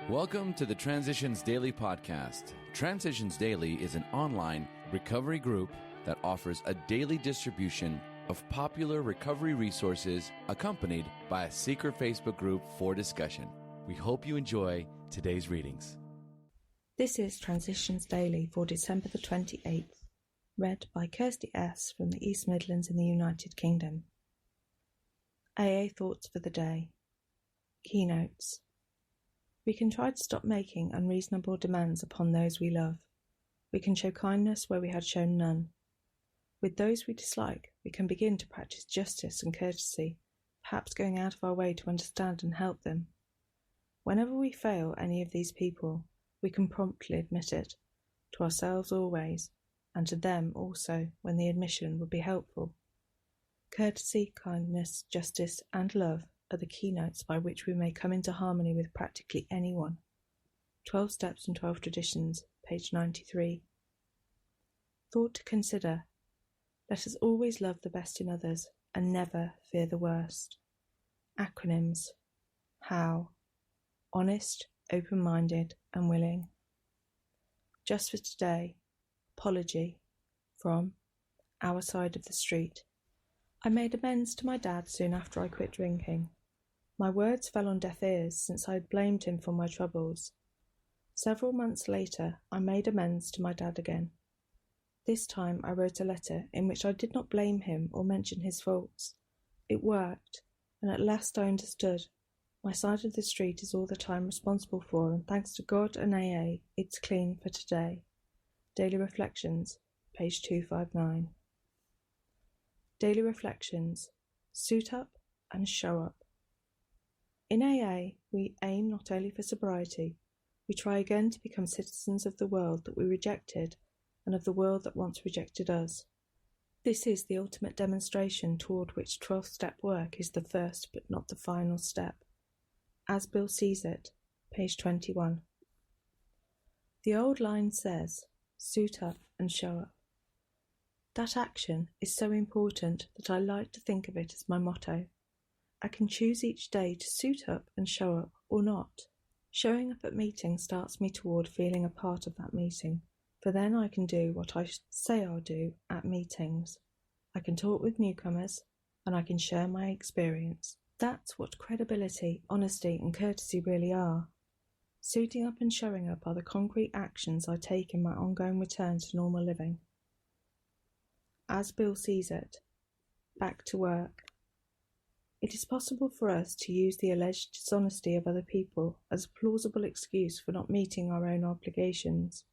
Welcome to the Transitions Daily podcast. Transitions Daily is an online recovery group that offers a daily distribution of popular recovery resources accompanied by a secret Facebook group for discussion. We hope you enjoy today's readings. This is Transitions Daily for December the 28th, read by Kirsty S. from the East Midlands in the United Kingdom. AA Thoughts for the Day. Keynotes. We can try to stop making unreasonable demands upon those we love. We can show kindness where we had shown none. With those we dislike, we can begin to practice justice and courtesy, perhaps going out of our way to understand and help them. Whenever we fail any of these people, we can promptly admit it, to ourselves always, and to them also when the admission would be helpful. Courtesy, kindness, justice, and love are the keynotes by which we may come into harmony with practically anyone. 12 Steps and 12 Traditions, page 93. Thought to consider. Let us always love the best in others and never fear the worst. Acronyms. How? Honest, open-minded, and willing. Just for today. Apology. From Our Side of the Street. I made amends to my dad soon after I quit drinking. My words fell on deaf ears since I had blamed him for my troubles. Several months later, I made amends to my dad again. This time I wrote a letter in which I did not blame him or mention his faults. It worked, and at last I understood. My side of the street is all that I am responsible for, and thanks to God and AA, it's clean for today. Daily Reflections, page 259. Daily Reflections. Suit up and show up. In AA, we aim not only for sobriety, we try again to become citizens of the world that we rejected and of the world that once rejected us. This is the ultimate demonstration toward which 12th step work is the first but not the final step. As Bill sees it, page 21. The old line says, suit up and show up. That action is so important that I like to think of it as my motto. I can choose each day to suit up and show up or not. Showing up at meetings starts me toward feeling a part of that meeting, for then I can do what I say I'll do at meetings. I can talk with newcomers, and I can share my experience. That's what credibility, honesty, and courtesy really are. Suiting up and showing up are the concrete actions I take in my ongoing return to normal living. As Bill sees it, back to work. It is possible for us to use the alleged dishonesty of other people as a plausible excuse for not meeting our own obligations.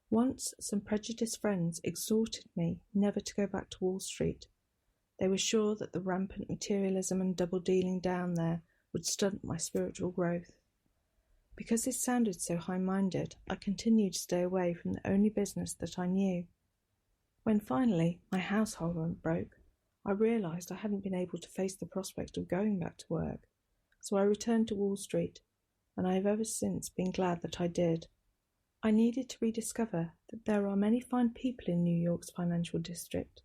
Once, some prejudiced friends exhorted me never to go back to Wall Street. They were sure that the rampant materialism and double-dealing down there would stunt my spiritual growth. Because this sounded so high-minded, I continued to stay away from the only business that I knew. When finally my household went broke, I realised I hadn't been able to face the prospect of going back to work, so I returned to Wall Street, and I have ever since been glad that I did. I needed to rediscover that there are many fine people in New York's financial district.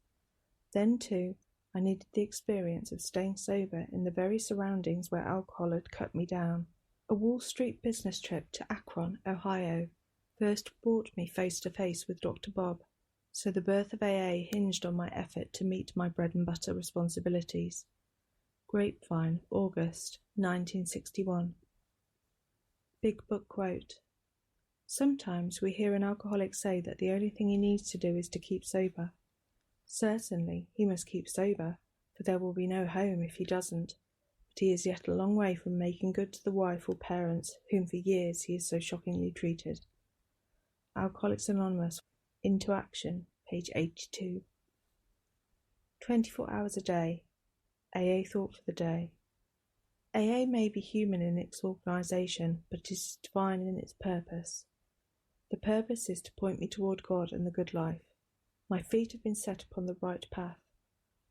Then, too, I needed the experience of staying sober in the very surroundings where alcohol had cut me down. A Wall Street business trip to Akron, Ohio, first brought me face to face with Dr. Bob. So the birth of AA hinged on my effort to meet my bread-and-butter responsibilities. Grapevine, August, 1961. Big Book Quote. Sometimes we hear an alcoholic say that the only thing he needs to do is to keep sober. Certainly, he must keep sober, for there will be no home if he doesn't, but he is yet a long way from making good to the wife or parents whom for years he has so shockingly treated. Alcoholics Anonymous. Into Action, page 82. 24 hours a day. AA Thought for the Day. AA may be human in its organisation, but it is divine in its purpose. The purpose is to point me toward God and the good life. My feet have been set upon the right path.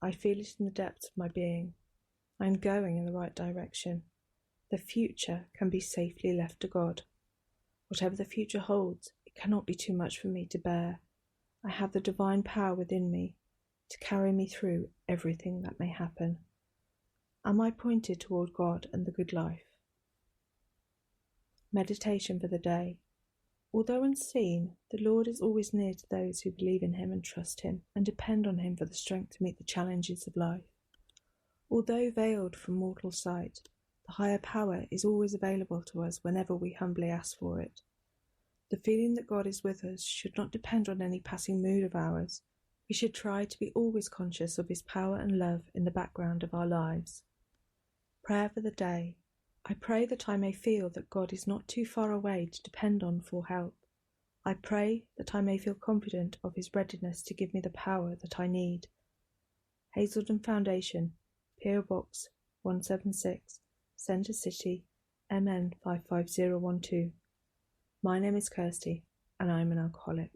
I feel it in the depths of my being. I am going in the right direction. The future can be safely left to God. Whatever the future holds, it cannot be too much for me to bear. I have the divine power within me to carry me through everything that may happen. Am I pointed toward God and the good life? Meditation for the day. Although unseen, the Lord is always near to those who believe in Him and trust Him and depend on Him for the strength to meet the challenges of life. Although veiled from mortal sight, the higher power is always available to us whenever we humbly ask for it. The feeling that God is with us should not depend on any passing mood of ours. We should try to be always conscious of His power and love in the background of our lives. Prayer for the day. I pray that I may feel that God is not too far away to depend on for help. I pray that I may feel confident of His readiness to give me the power that I need. Hazelden Foundation, P.O. Box 176, Centre City, MN 55012. My name is Kirsty, and I'm an alcoholic.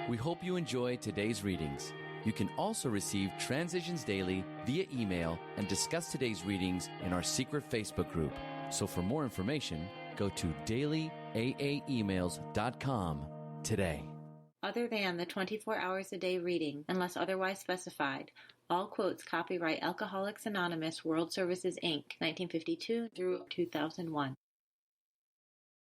We hope you enjoyed today's readings. You can also receive Transitions Daily via email and discuss today's readings in our secret Facebook group. So for more information, go to dailyaaemails.com today. Other than the 24 hours a day reading, unless otherwise specified, all quotes copyright Alcoholics Anonymous World Services, Inc., 1952 through 2001.